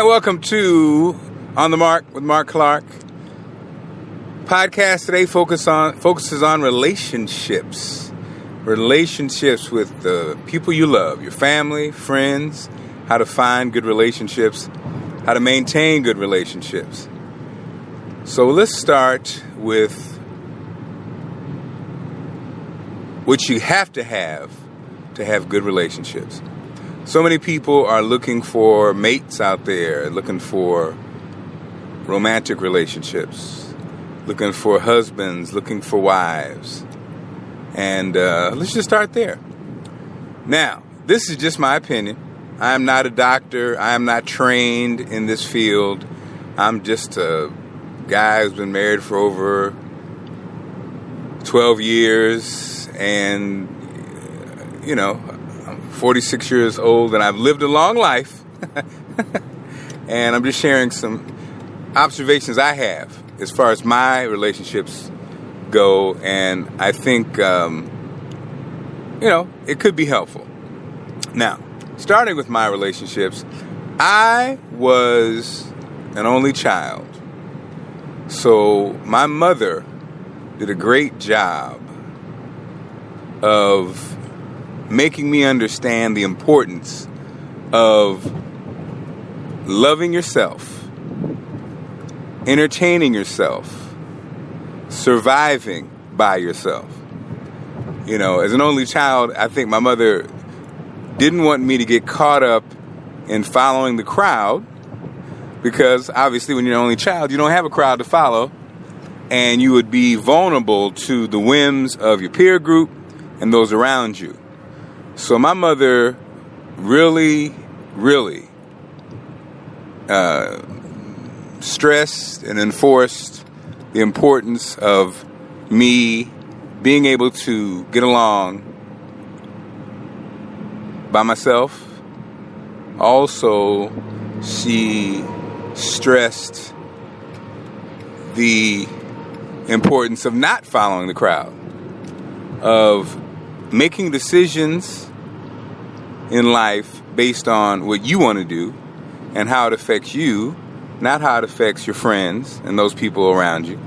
Welcome to On the Mark with Mark Clark. Podcast today focuses on relationships. Relationships with the people you love, your family, friends, how to find good relationships, how to maintain good relationships. So let's start with what you have to have good relationships. So many people are looking for mates out there, looking for romantic relationships, looking for husbands, looking for wives. And let's just start there. Now, this is just my opinion. I am not a doctor. I am not trained in this field. I'm just a guy who's been married for over 12 years and, I'm 46 years old and I've lived a long life. And I'm just sharing some observations I have as far as my relationships go. And I think, it could be helpful. Now, starting with my relationships, I was an only child. So my mother did a great job of making me understand the importance of loving yourself, entertaining yourself, surviving by yourself. As an only child, I think my mother didn't want me to get caught up in following the crowd, because obviously when you're an only child, you don't have a crowd to follow, and you would be vulnerable to the whims of your peer group and those around you. So my mother really stressed and enforced the importance of me being able to get along by myself. Also, she stressed the importance of not following the crowd, of making decisions in life based on what you want to do and how it affects you, not how it affects your friends and those people around you.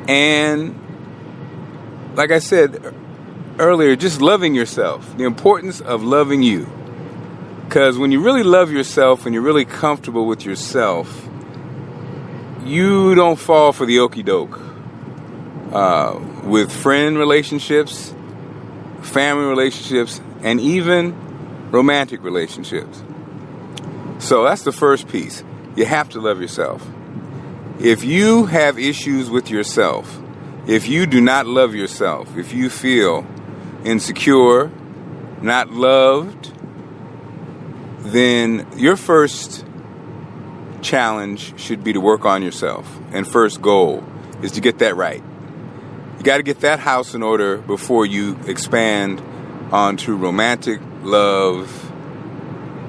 And like I said earlier, just loving yourself, the importance of loving you. Because when you really love yourself and you're really comfortable with yourself, you don't fall for the okie doke. With friend relationships, family relationships, and even romantic relationships. So that's the first piece. You have to love yourself. If you have issues with yourself, if you do not love yourself, if you feel insecure, not loved, then your first challenge should be to work on yourself. And first goal is to get that right. You got to get that house in order before you expand onto romantic love,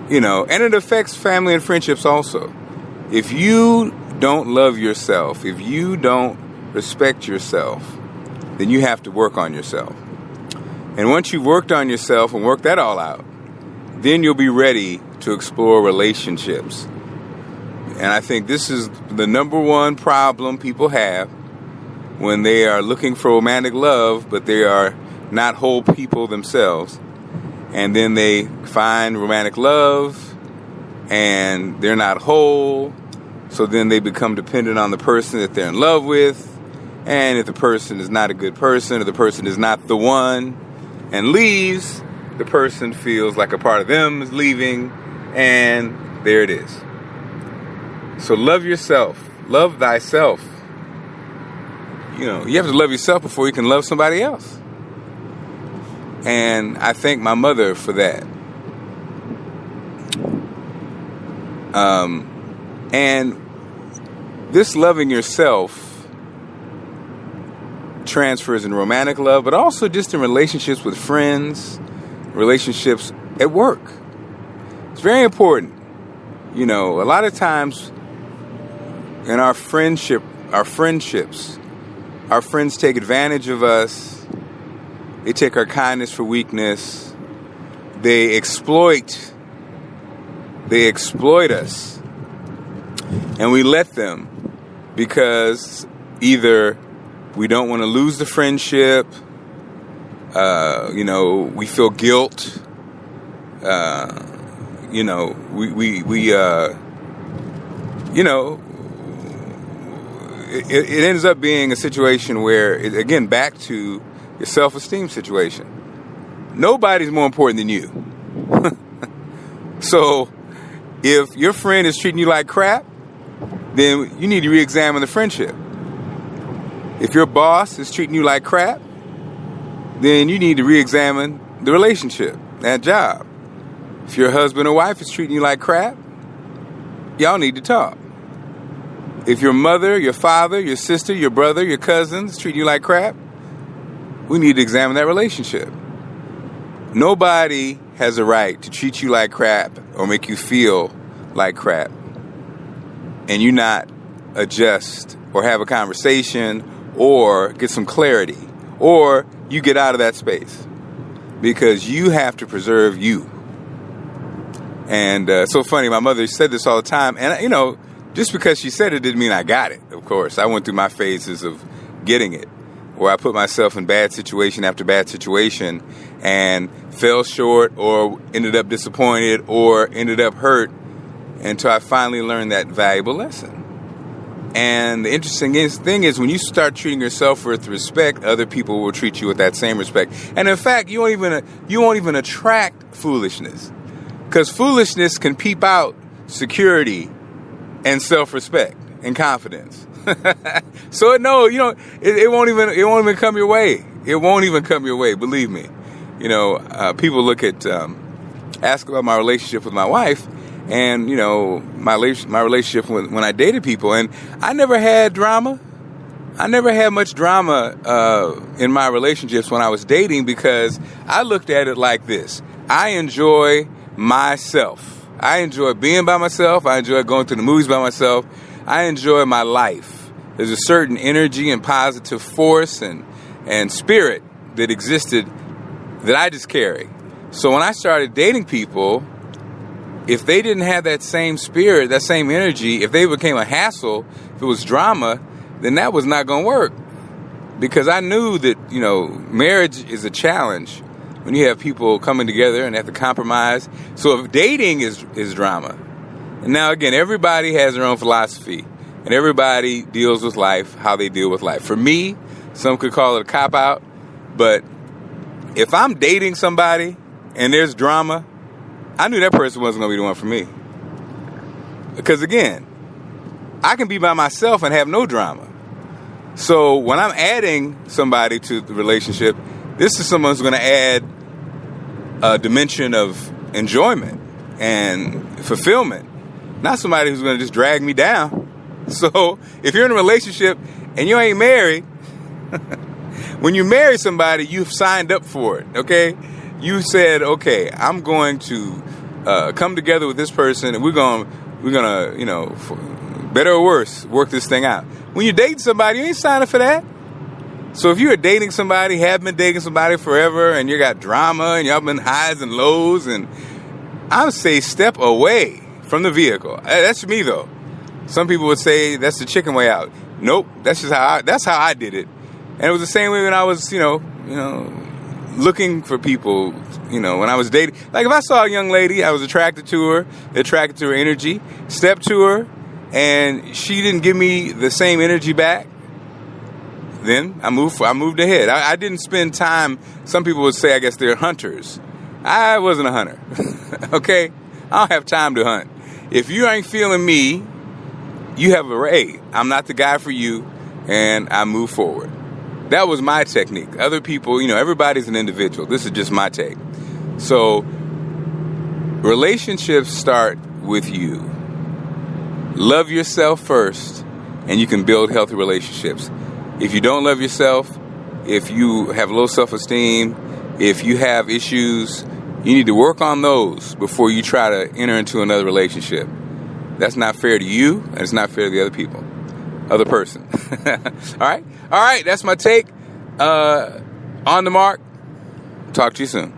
and it affects family and friendships also. If you don't love yourself, if you don't respect yourself, then you have to work on yourself. And once you've worked on yourself and worked that all out, then you'll be ready to explore relationships. And I think this is the number one problem people have when they are looking for romantic love, but they are not whole people themselves. And then they find romantic love, and they're not whole. So then they become dependent on the person that they're in love with. And if the person is not a good person, or the person is not the one, and leaves, the person feels like a part of them is leaving, and there it is. So love yourself. Love thyself. You have to love yourself before you can love somebody else. And I thank my mother for that. And this loving yourself transfers in romantic love, but also just in relationships with friends, relationships at work. It's very important. A lot of times in our friendships, our friends take advantage of us. They take our kindness for weakness. They exploit us. And we let them because either we don't want to lose the friendship, we feel guilt, it ends up being a situation where, again, back to your self-esteem situation. Nobody's more important than you. So if your friend is treating you like crap, then you need to re-examine the friendship. If your boss is treating you like crap, then you need to re-examine the relationship, that job. If your husband or wife is treating you like crap, y'all need to talk. If your mother, your father, your sister, your brother, your cousins treat you like crap, we need to examine that relationship. Nobody has a right to treat you like crap or make you feel like crap and you not adjust or have a conversation or get some clarity, or you get out of that space because you have to preserve you. And so funny, my mother said this all the time, and just because she said it didn't mean I got it, of course. I went through my phases of getting it, where I put myself in bad situation after bad situation and fell short or ended up disappointed or ended up hurt until I finally learned that valuable lesson. And the interesting thing is when you start treating yourself with respect, other people will treat you with that same respect. And in fact, you won't even attract foolishness, because foolishness can peep out security and self-respect and confidence. So it won't even come your way. It won't even come your way. Believe me. People look at, ask about my relationship with my wife, and my relationship when I dated people, and I never had drama. I never had much drama in my relationships when I was dating, because I looked at it like this: I enjoy myself. I enjoy being by myself. I enjoy going to the movies by myself. I enjoy my life. There's a certain energy and positive force and spirit that existed that I just carry. So when I started dating people, if they didn't have that same spirit, that same energy, if they became a hassle, if it was drama, then that was not going to work. Because I knew that, marriage is a challenge when you have people coming together and have to compromise. So if dating is drama, and now again, everybody has their own philosophy, and everybody deals with life how they deal with life. For me, some could call it a cop-out, but if I'm dating somebody and there's drama, I knew that person wasn't going to be the one for me. Because again, I can be by myself and have no drama. So when I'm adding somebody to the relationship, this is someone who's going to add a dimension of enjoyment and fulfillment, not somebody who's going to just drag me down. So if you're in a relationship and you ain't married, when you marry somebody, you've signed up for it, okay? You said, okay, I'm going to come together with this person, and we're gonna, better or worse, work this thing out. When you're dating somebody, you ain't signing for that. So if you're dating somebody, have been dating somebody forever, and you got drama, and y'all been highs and lows, and I would say step away from the vehicle. That's me, though. Some people would say that's the chicken way out. Nope, that's how I did it. And it was the same way when I was, looking for people, when I was dating. Like if I saw a young lady, I was attracted to her energy, stepped to her, and she didn't give me the same energy back, then I moved ahead. I didn't spend time. Some people would say, I guess they're hunters. I wasn't a hunter. Okay? I don't have time to hunt. If you ain't feeling me, you have I'm not the guy for you, and I move forward. That was my technique. Other people, everybody's an individual. This is just my take. So, relationships start with you. Love yourself first, and you can build healthy relationships. If you don't love yourself, if you have low self-esteem, if you have issues, you need to work on those before you try to enter into another relationship. That's not fair to you, and it's not fair to the other person. All right. That's my take. On the mark. Talk to you soon.